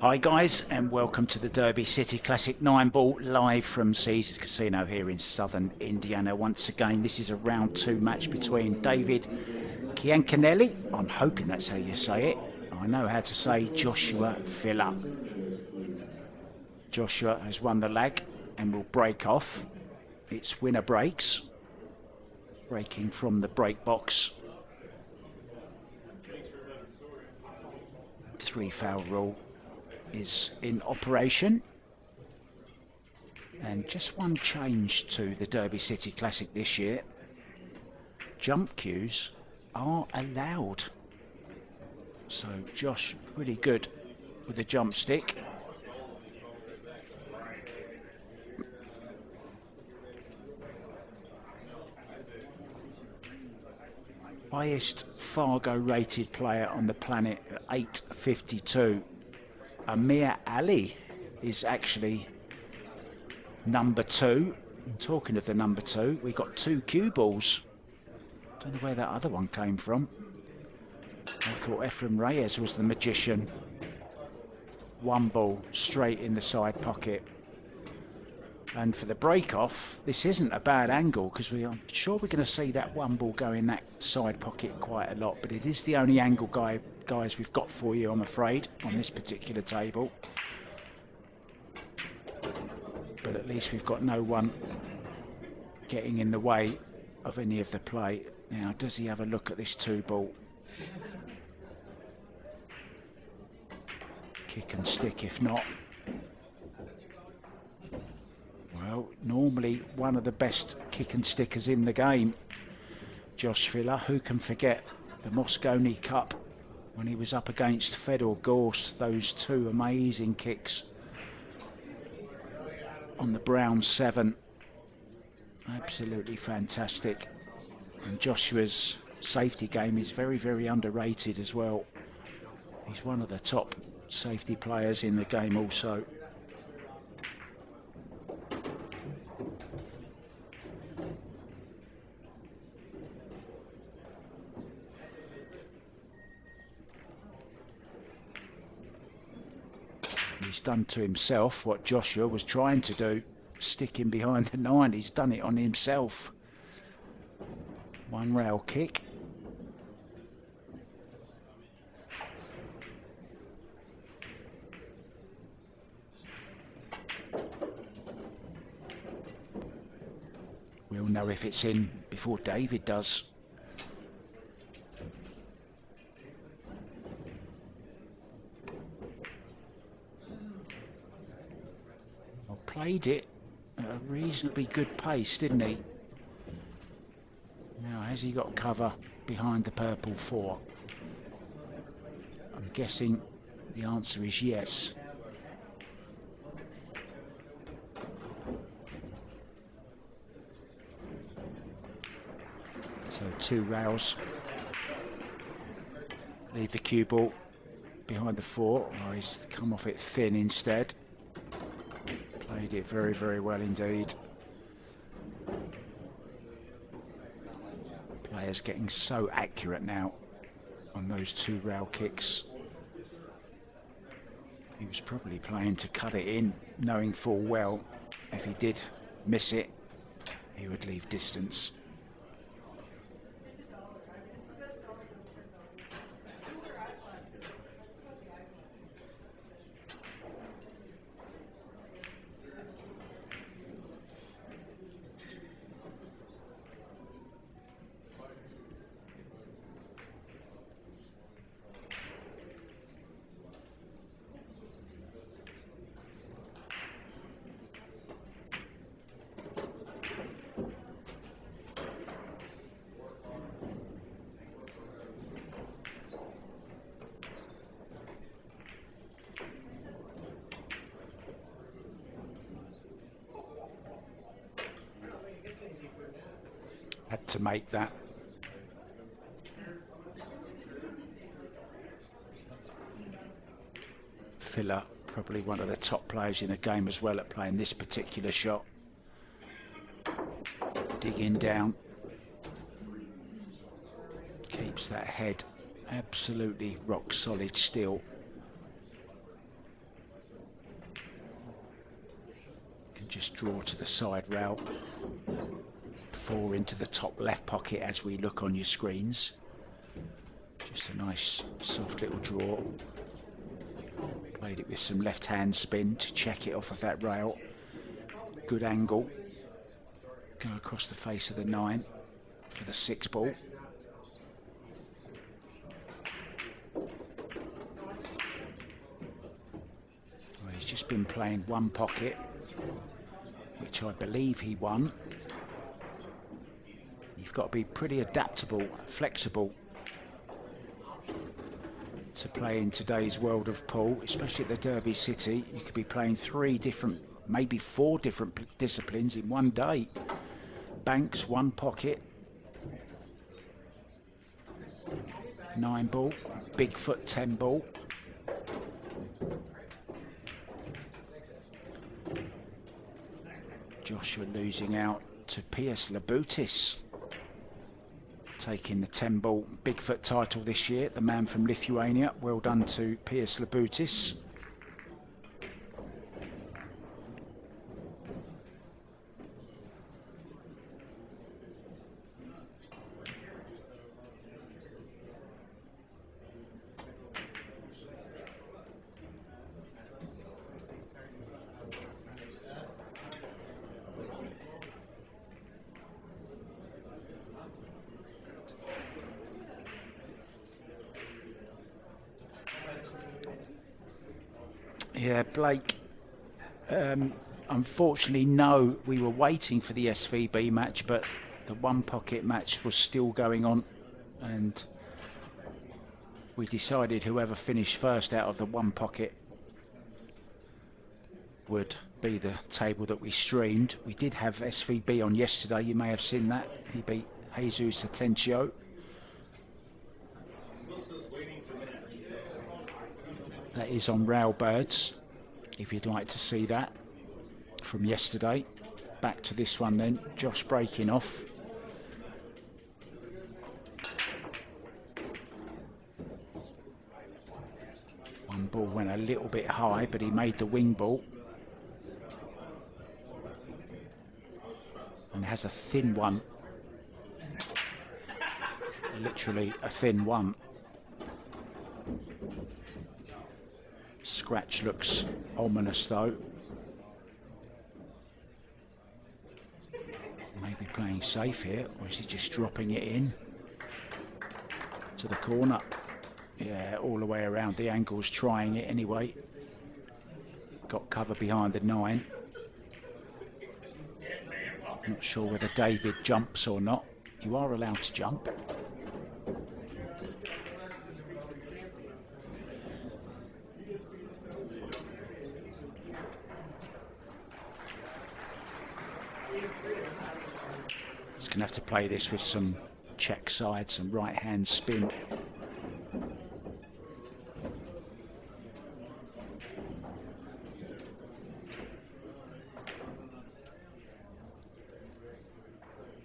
Hi guys, and welcome to the Derby City Classic 9-ball live from Caesars Casino here in southern Indiana. Once again, this is a round 2 match between David Ciancanelli, I'm hoping that's how you say it. I know how to say Joshua Filler. Joshua has won the leg and will break off. It's winner breaks, breaking from the break box. 3-foul rule is in operation, and just one change to the Derby City Classic this year: jump cues are allowed. So Josh pretty good with the jump stick. Highest Fargo rated player on the planet at 852. Amir Ali is actually number 2. And talking of the number 2, we got 2 cue balls. Don't know where that other one came from. I thought Ephraim Reyes was the magician. 1 ball straight in the side pocket. And for the break-off, this isn't a bad angle, because I'm sure we're going to see that 1 ball go in that side pocket quite a lot. But it is the only angle, guys, we've got for you, I'm afraid, on this particular table. But at least we've got no one getting in the way of any of the play. Now, does he have a look at this 2 ball? Kick and stick if not. Well, normally one of the best kick and stickers in the game, Josh Filler. Who can forget the Moscone Cup when he was up against Fedor Gorst? Those 2 amazing kicks on the Brown 7. Absolutely fantastic. And Joshua's safety game is very, very underrated as well. He's one of the top safety players in the game also. He's done to himself what Joshua was trying to do, sticking behind the 9. He's done it on himself. 1 rail kick. We'll know if it's in before David does. Played it at a reasonably good pace, didn't he? Now, has he got cover behind the purple 4? I'm guessing the answer is yes. So 2 rails. Leave the cue ball behind the 4. Oh, he's come off it thin instead. Played it very, very well indeed. Players getting so accurate now on those 2 rail kicks. He was probably playing to cut it in, knowing full well if he did miss it, he would leave distance. Had to make that. Filler, probably one of the top players in the game as well at playing this particular shot. Digging down. Keeps that head absolutely rock solid still. just draw to the side rail. 4 into the top left pocket as we look on your screens. Just a nice soft little draw. Played it with some left hand spin to check it off of that rail. Good angle. Go across the face of the 9 for the 6 ball. Well, he's just been playing one pocket, which I believe he won. You've got to be pretty adaptable, flexible to play in today's world of pool, especially at the Derby City. You could be playing 3 different, maybe 4 different disciplines in one day. Banks, 1 pocket, 9 ball, Bigfoot 10 ball. Joshua losing out to Piers Labutis, taking the 10 ball Bigfoot title this year, the man from Lithuania. Well done to Piers Labutis. Yeah, Blake, unfortunately, no, we were waiting for the SVB match, but the 1 pocket match was still going on, and we decided whoever finished first out of the 1 pocket would be the table that we streamed. We did have SVB on yesterday, you may have seen that. He beat Jesus Atencio. That is on Railbirds, if you'd like to see that from yesterday. Back to this one then, Josh breaking off. One ball went a little bit high, but he made the wing ball. And has a thin one. Literally a thin one. Scratch looks ominous though. Maybe playing safe here, or is he just dropping it in to the corner? Yeah, all the way around the angles, trying it anyway. Got cover behind the 9. Not sure whether David jumps or not. You are allowed to jump. He's going to have to play this with some check side, some right hand spin.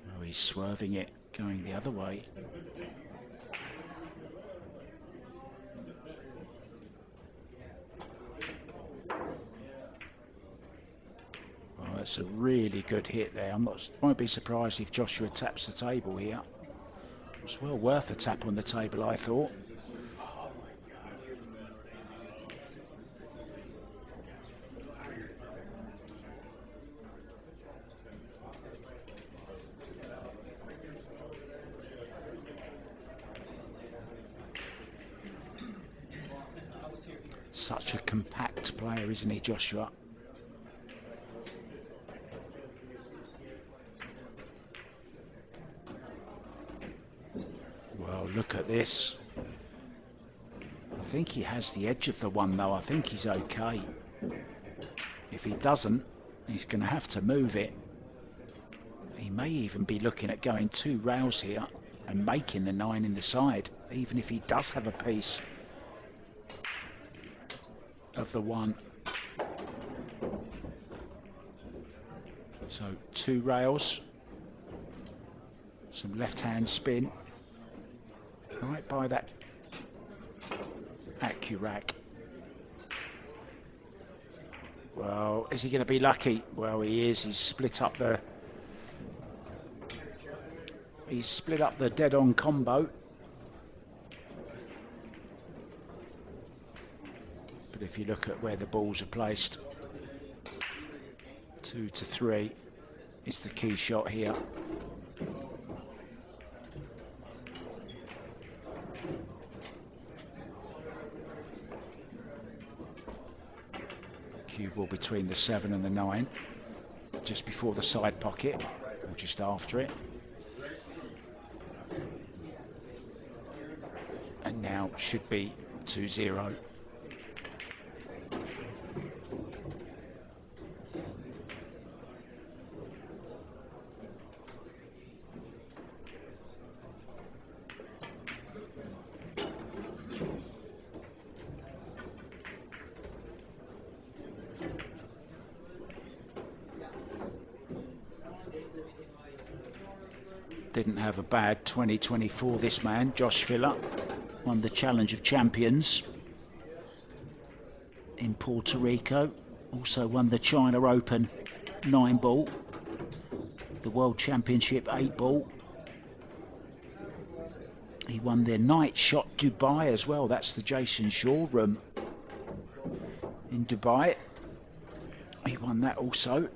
Oh, he's swerving it, going the other way. That's a really good hit there. Won't be surprised if Joshua taps the table here. It's well worth a tap on the table, I thought. Such a compact player, isn't he, Joshua? Well, look at this. I think he has the edge of the 1 though. I think he's okay. If he doesn't, he's going to have to move it. He may even be looking at going 2 rails here and making the 9 in the side, even if he does have a piece of the 1. So 2 rails, some left-hand spin, right by that Accurac. Well, is he going to be lucky? Well, he is. He's split up the dead-on combo. But if you look at where the balls are placed, 2 to 3 is the key shot here. Cue ball between the 7 and the 9, just before the side pocket, or just after it. And now should be 2-0. Didn't have a bad 2024, this man, Josh Filler. Won the Challenge of Champions in Puerto Rico. Also won the China Open 9-ball. The World Championship 8-ball. He won their Night Shot Dubai as well. That's the Jason Shaw room in Dubai. He won that also.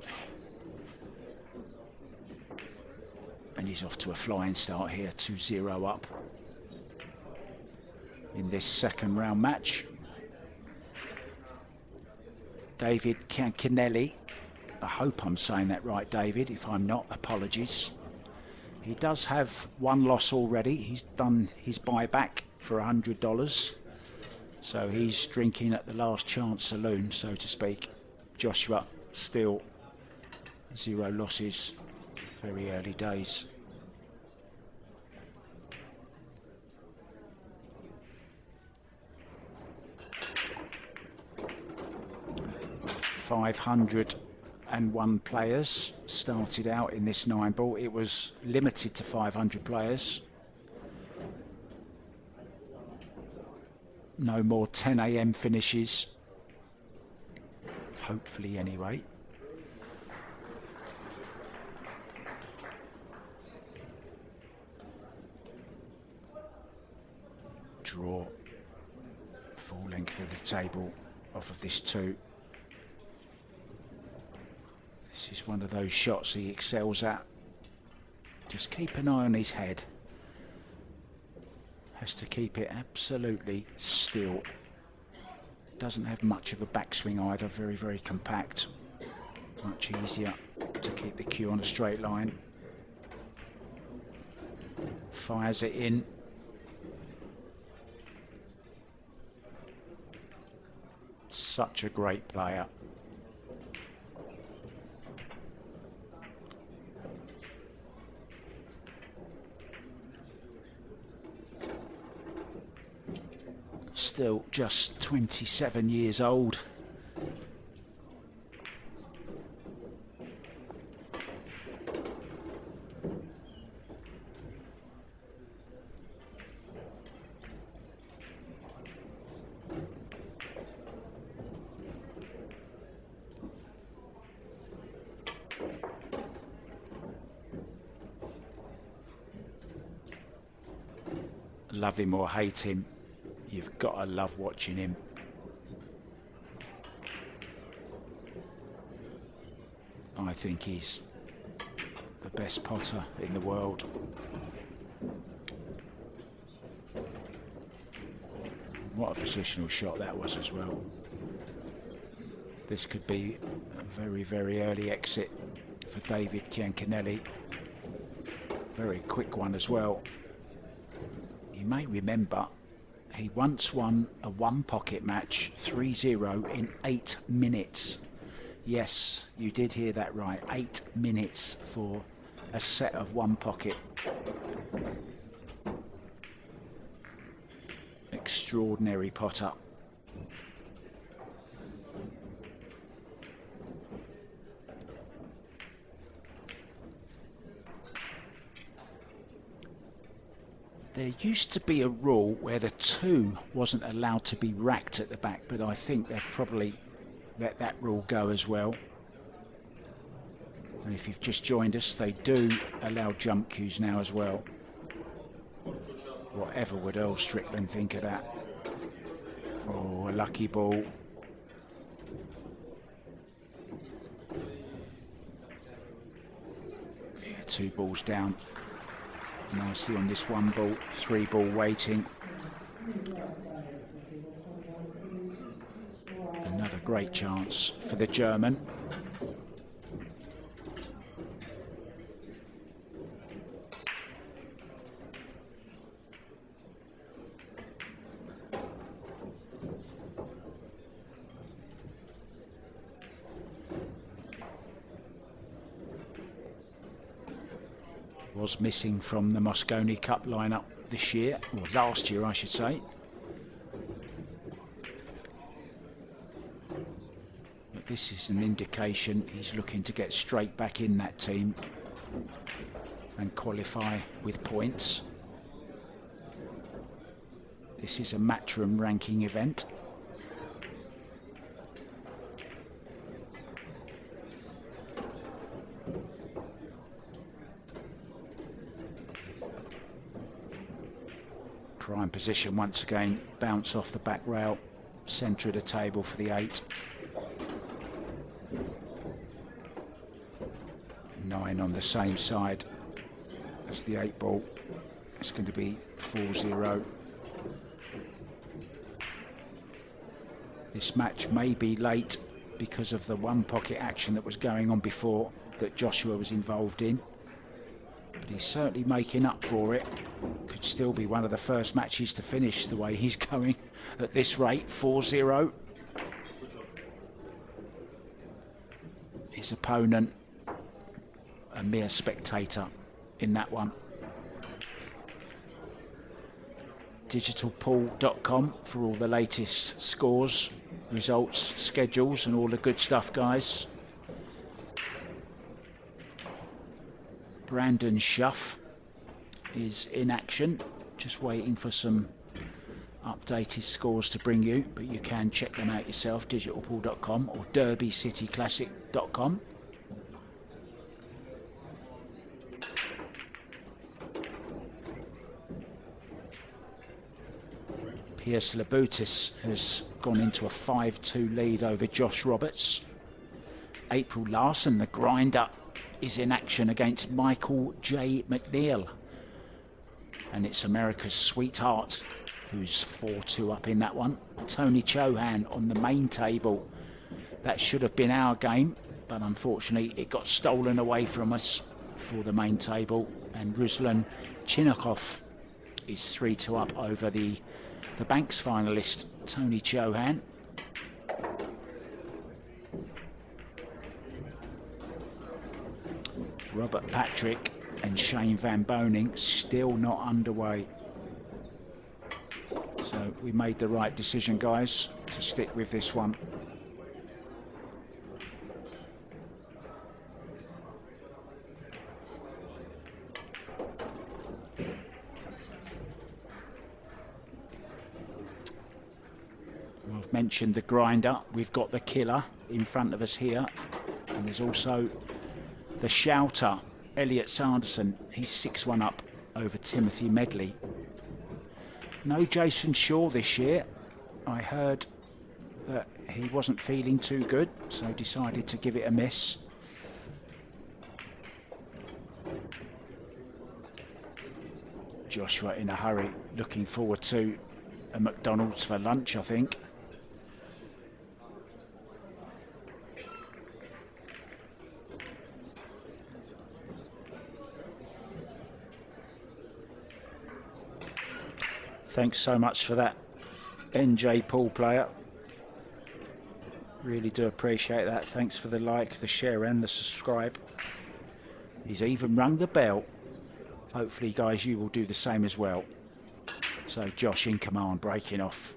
And he's off to a flying start here, 2-0 up in this second round match. David Ciancanelli. I hope I'm saying that right, David. If I'm not, apologies. He does have one loss already. He's done his buyback for $100. So he's drinking at the last chance saloon, so to speak. Joshua still 0 losses. Very early days. $501 players started out in this 9-ball. It was limited to 500 players. No more 10 AM finishes. Hopefully, anyway. Draw. Full length of the table off of this 2. This is one of those shots he excels at. Just keep an eye on his head. Has to keep it absolutely still. Doesn't have much of a backswing either. Very, very compact. Much easier to keep the cue on a straight line. Fires it in. Such a great player. Still just 27 years old. Love him or hate him, you've got to love watching him. I think he's the best potter in the world. What a positional shot that was as well. This could be a very, very early exit for David Ciancanelli. Very quick one as well. You may remember he once won a one-pocket match, 3-0 in 8 minutes. Yes, you did hear that right. 8 minutes for a set of one pocket. Extraordinary potter. There used to be a rule where the 2 wasn't allowed to be racked at the back, but I think they've probably let that rule go as well. And if you've just joined us, they do allow jump cues now as well. Whatever would Earl Strickland think of that? Oh, a lucky ball. Yeah, 2 balls down. Nicely on this 1 ball, 3 ball waiting. Another great chance for the German. Was missing from the Mosconi Cup lineup this year, or last year I should say. But this is an indication he's looking to get straight back in that team and qualify with points. This is a Matchroom ranking event. Prime position once again, bounce off the back rail, centre of the table for the 8. 9 on the same side as the 8 ball. It's going to be 4-0. This match may be late because of the 1 pocket action that was going on before that Joshua was involved in. But he's certainly making up for it. Could still be one of the first matches to finish the way he's going at this rate, 4-0. His opponent, a mere spectator in that one. Digitalpool.com for all the latest scores, results, schedules and all the good stuff, guys. Brandon Schuff is in action, just waiting for some updated scores to bring you, but you can check them out yourself, digitalpool.com or derbycityclassic.com. Pierce Labutis has gone into a 5-2 lead over Josh Roberts. April Larson, the grinder, is in action against Michael J. McNeil. And it's America's Sweetheart who's 4-2 up in that one. Tony Chohan on the main table. That should have been our game, but unfortunately it got stolen away from us for the main table. And Ruslan Chinakov is 3-2 up over the Banks finalist, Tony Chohan. Robert Patrick and Shane Van Boning still not underway. So we made the right decision, guys, to stick with this one. I've mentioned the grinder. We've got the killer in front of us here. And there's also the shouter, Elliot Sanderson. He's 6-1 up over Timothy Medley. No Jason Shaw this year. I heard that he wasn't feeling too good, so decided to give it a miss. Joshua in a hurry, looking forward to a McDonald's for lunch, I think. Thanks so much for that, NJ Pool player. Really do appreciate that. Thanks for the like, the share and the subscribe. He's even rung the bell. Hopefully, guys, you will do the same as well. So Josh in command, breaking off.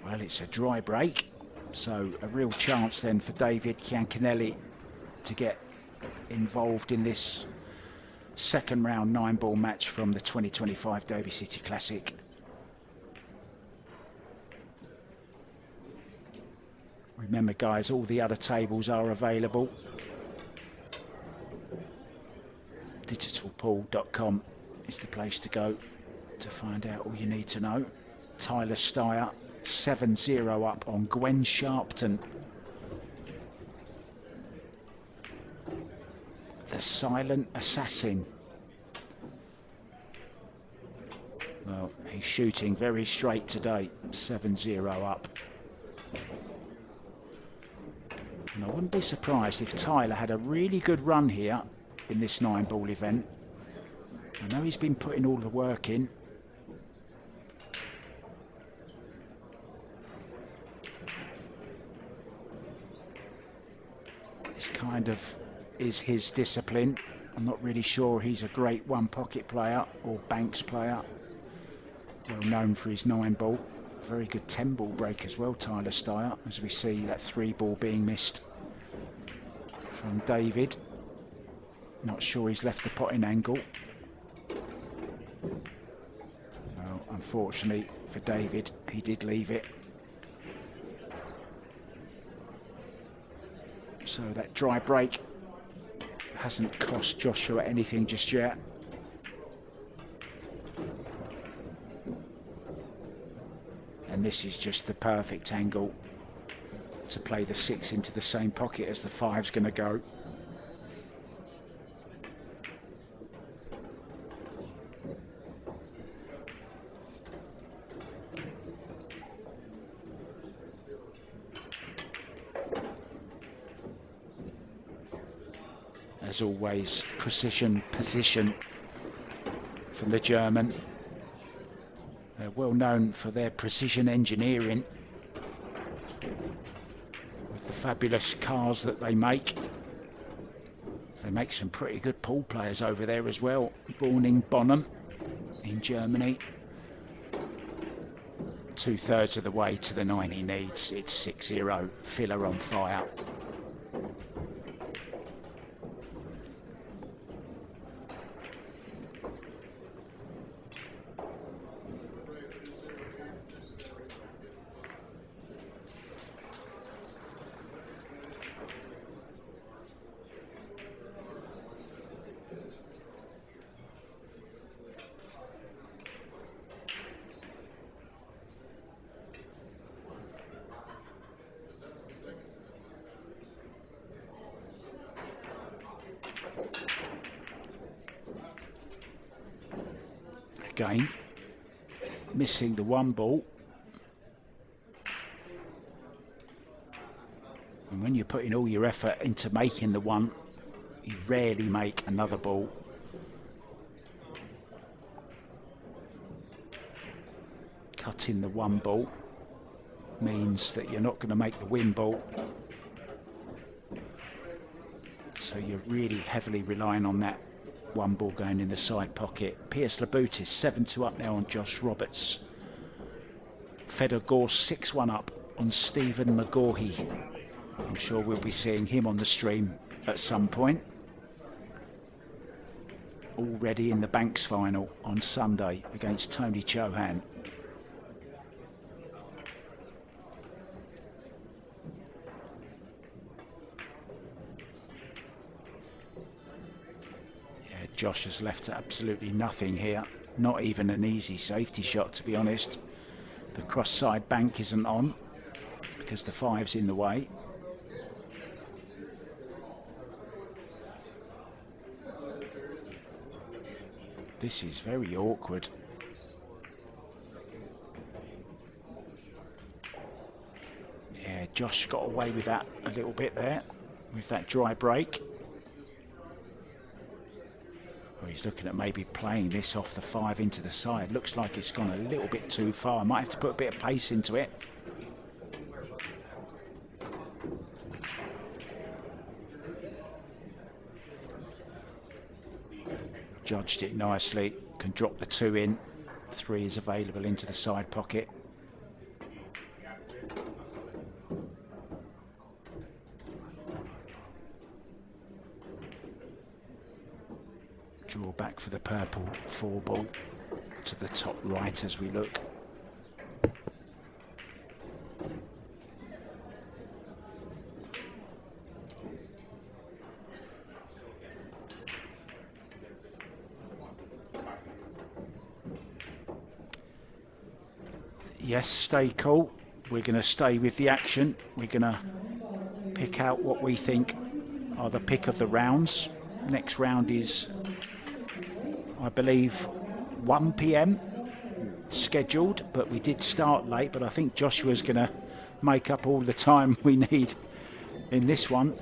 Well, it's a dry break. So a real chance then for David Ciancanelli to get involved in this second round 9-ball match from the 2025 Derby City Classic. Remember, guys, all the other tables are available. Digitalpool.com is the place to go to find out all you need to know. Tyler Steyer 7-0 up on Gwen Sharpton. The silent assassin. Well, he's shooting very straight today. 7-0 up. And I wouldn't be surprised if Tyler had a really good run here in this 9-ball event. I know he's been putting all the work in. This kind of is his discipline. I'm not really sure he's a great one-pocket player or banks player. Well known for his 9-ball. Very good 10-ball break as well, Tyler Steyer, as we see that 3-ball being missed from David. Not sure he's left the potting angle. Well, unfortunately for David, he did leave it. So that dry break hasn't cost Joshua anything just yet. And this is just the perfect angle to play the 6 into the same pocket as the 5's going to go. As always, precision position from the German. They're well known for their precision engineering with the fabulous cars that they make. They make some pretty good pool players over there as well. Born in Bonn in Germany. 2/3 of the way to the 9 he needs. It's 6-0. Filler on fire. Again, missing the 1-ball. And when you're putting all your effort into making the 1, you rarely make another ball. Cutting the 1-ball means that you're not going to make the win ball. So you're really heavily relying on that 1-ball going in the side pocket. Pierce Laboutis 7-2 up now on Josh Roberts. Fedor Gorse 6-1 up on Stephen McGaughey. I'm sure we'll be seeing him on the stream at some point. Already in the Banks final on Sunday against Tony Chohan. Josh has left absolutely nothing here. Not even an easy safety shot, to be honest. The cross-side bank isn't on because the 5's in the way. This is very awkward. Yeah, Josh got away with that a little bit there with that dry break. He's looking at maybe playing this off the 5 into the side. Looks like it's gone a little bit too far. Might have to put a bit of pace into it. Judged it nicely. Can drop the 2 in. 3 is available into the side pocket. Draw back for the purple 4-ball to the top right as we look. Yes, stay cool. We're going to stay with the action. We're going to pick out what we think are the pick of the rounds. Next round is, I believe, 1 p.m. scheduled, but we did start late. But I think Joshua's going to make up all the time we need in this one.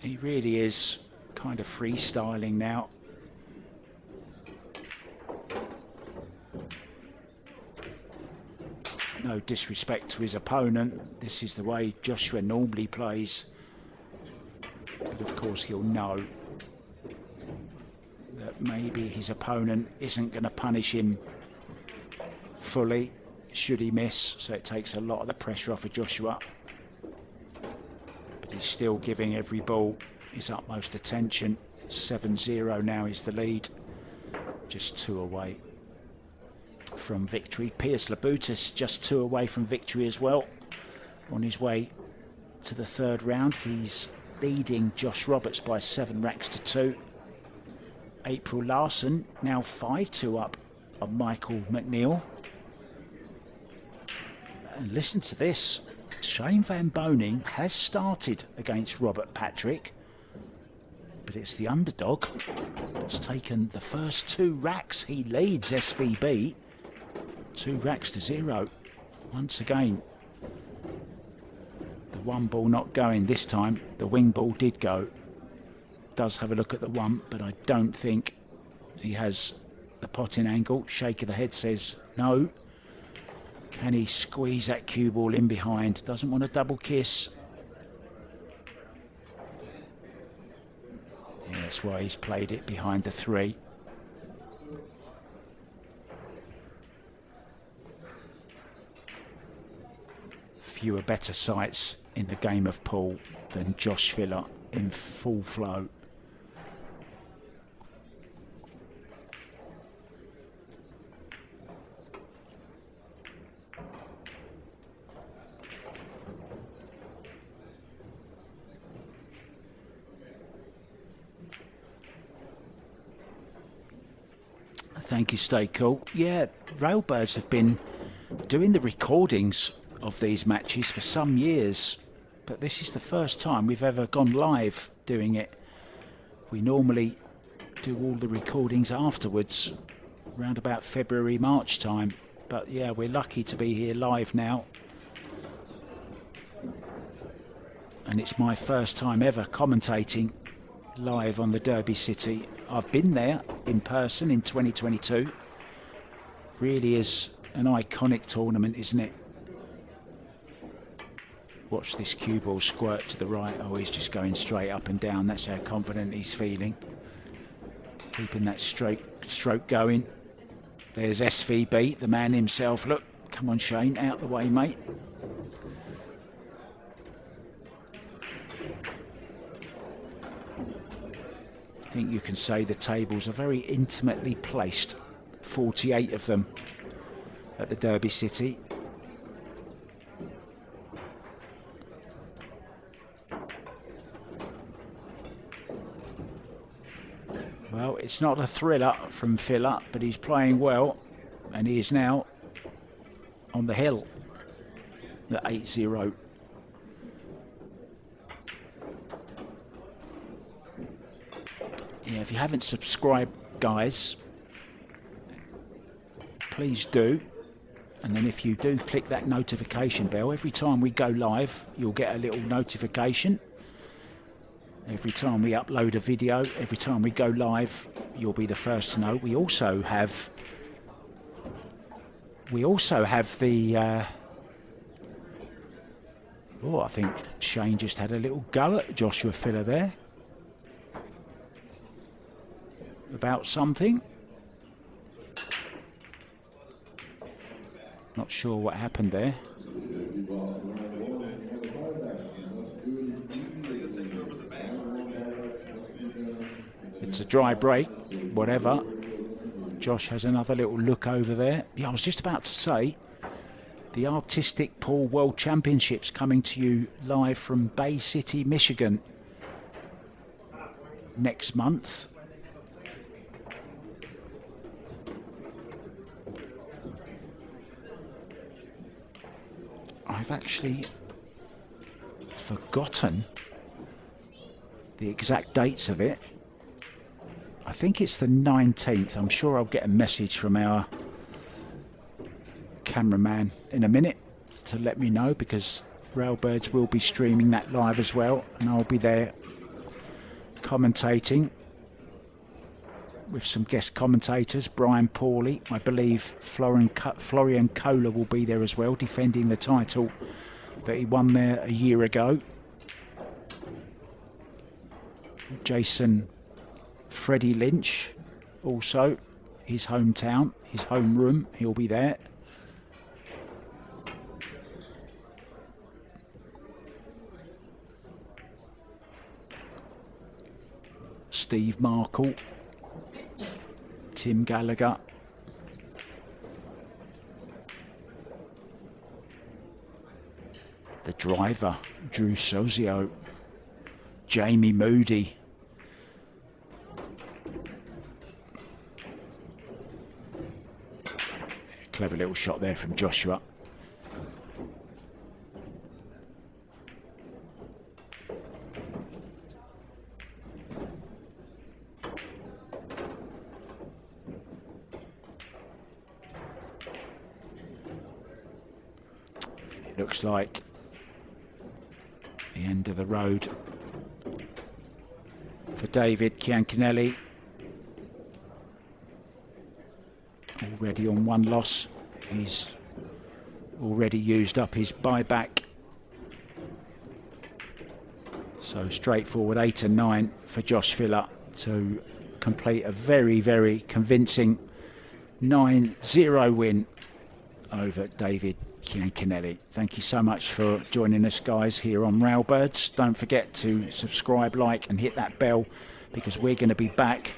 He really is kind of freestyling now. No disrespect to his opponent. This is the way Joshua normally plays. But of course he'll know that maybe his opponent isn't going to punish him fully should he miss. So it takes a lot of the pressure off of Joshua. But he's still giving every ball his utmost attention. 7-0 now is the lead. Just 2 away from victory. Piers Labutis just 2 away from victory as well. On his way to the 3rd round, he's leading Josh Roberts by 7 racks to 2. April Larson now 5-2 up on Michael McNeil. And listen to this. Shane Van Boning has started against Robert Patrick, but it's the underdog that's taken the first 2 racks. He leads SVB 2 racks to 0. Once again, the 1 ball not going this time. The wing ball did go. Does have a look at the 1, but I don't think he has the potting angle. Shake of the head says no. Can he squeeze that cue ball in behind? Doesn't want a double kiss. Yeah, that's why he's played it behind the 3. Fewer better sights in the game of pool than Josh Filler in full flow. Thank you, Stay Cool. Yeah, Railbirds have been doing the recordings of these matches for some years, but this is the first time we've ever gone live doing it. We normally do all the recordings afterwards, around about February, March time. But yeah, we're lucky to be here live now. And it's my first time ever commentating live on the Derby City. I've been there in person in 2022. Really is an iconic tournament, isn't it? Watch this cue ball squirt to the right. Oh, he's just going straight up and down. That's how confident he's feeling. Keeping that stroke going. There's SVB, the man himself. Look, come on, Shane, out the way, mate. I think you can say the tables are very intimately placed. 48 of them at the Derby City. Well, it's not a thriller from Filler, but he's playing well, and he is now on the hill at 8-0. Yeah, if you haven't subscribed, guys, please do. And then if you do, click that notification bell. Every time we go live, you'll get a little notification. Every time we upload a video, every time we go live, you'll be the first to know. We also have the oh, I think Shane just had a little go at Joshua Filler there about something. Not sure what happened there. It's a dry break, whatever. Josh has another little look over there. Yeah, I was just about to say, the Artistic Pool World Championships coming to you live from Bay City, Michigan next month. I've actually forgotten the exact dates of it. I think it's the 19th. I'm sure I'll get a message from our cameraman in a minute to let me know, because Railbirds will be streaming that live as well, and I'll be there commentating with some guest commentators. Brian Pawley, I believe Florian Kohler will be there as well, defending the title that he won there a year ago. Jason Freddie Lynch, also his hometown, his homeroom, he'll be there. Steve Markle, Tim Gallagher, the driver Drew Sozio, Jamie Moody, clever little shot there from Joshua. It looks like the end of the road for David Ciancanelli. Already on one loss. He's already used up his buyback. So straightforward 8 and 9 for Josh Filler to complete a very, very convincing 9-0 win over David Ciancanelli. Thank you so much for joining us, guys, here on Railbirds. Don't forget to subscribe, like, and hit that bell, because we're going to be back,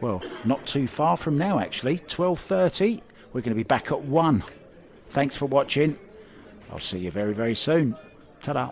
well, not too far from now, actually. 12:30. We're going to be back at 1. Thanks for watching. I'll see you very, very soon. Ta-da.